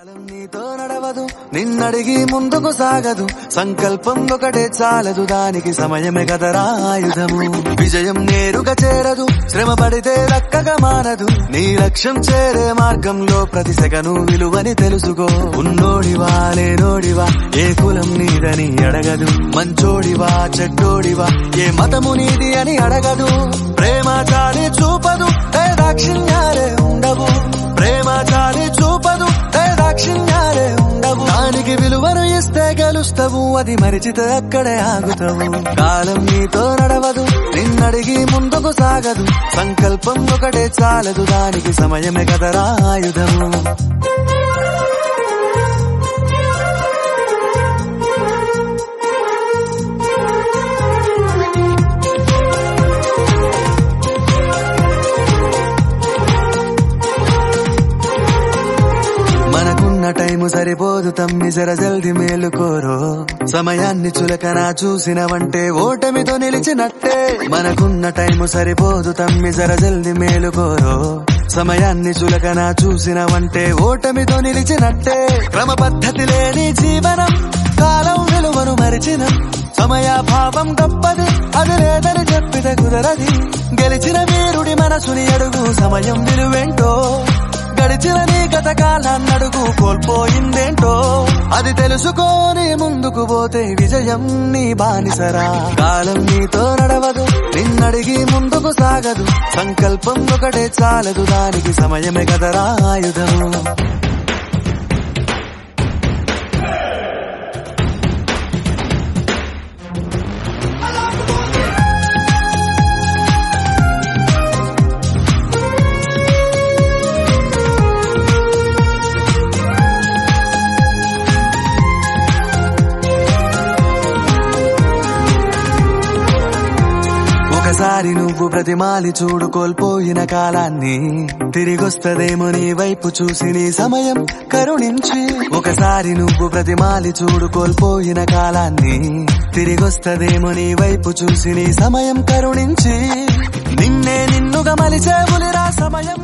కాలం నీతో నడవదు, నిన్నడిగి ముందుకు సాగదు, సంకల్పం ఒకటే చాలదు, దానికి సమయమే కదరా ఆయుధము. విజయం నేరుగా చేరదు, శ్రమ పడితే దక్కగా మానదు, నీ లక్ష్యం చేరే మార్గంలో ప్రతి సెకను విలువని తెలుసుకో. ఉన్నోడివా లేనోడివా, ఏ కులం నీదని అడగదు, మంచోడివా చెడ్డోడివా, ఏ మతము నీది అని అడగదు. ప్రేమ చాలి చూపదు, దాక్షిణ్యాలే ఉండవు, ప్రేమ చాలి చూపదు, దాక్షిణ్యాలే ఉండవు. దానికి విలువను ఇస్తే గెలుస్తావు, అది మరిచితే అక్కడే ఆగుతావు. కాలం నీతో నడవదు, నిన్నడిగి ముందుకు సాగదు, సంకల్పం ఒకటే చాలదు, దానికి సమయమే కదరా ఆయుధము. మనకున్న టైము సరిపోదు తమ్మి, జర జల్ది మేలుకోరో. సమయాన్ని చులకన చూసినవంటే ఓటమితో నిలిచినట్టే. మనకున్న టైము సరిపోదు తమ్మి, జర జల్ది మేలుకోరో. సమయాన్ని చులకన చూసినవంటే ఓటమితో నిలిచినట్టే. క్రమ పద్ధతి లేని జీవనం, కాలం విలువను మరిచిన సమయాభావం గొప్పది, అది లేదని చెప్పితే కుదరది. గెలిచిన వీరుడి మనసుని అడుగు, సమయం విలువేంటో. గడిచిన నీ గత కాలాన్నడుగు, కోల్పోయిందేంటో. అది తెలుసుకోని ముందుకు పోతే విజయం నీ బానిసరా. కాలం నీతో నడవదు, నిన్నడిగి ముందుకు సాగదు, సంకల్పం ఒకటే చాలదు, దానికి సమయమే కదరా ఆయుధము. ఒకసారి నువ్వు ప్రతిమాలి చూడు కోల్పోయిన కాలాన్ని, తిరిగొస్తదేమో నీ వైపు చూసి నీ సమయం కరుణించి. ఒకసారి నువ్వు ప్రతిమాలి చూడు కోల్పోయిన కాలాన్ని, తిరిగొస్తదేమో నీ వైపు చూసి నీ సమయం కరుణించి. నిన్నే నిన్నుగా మలిచేవులిరా సమయం.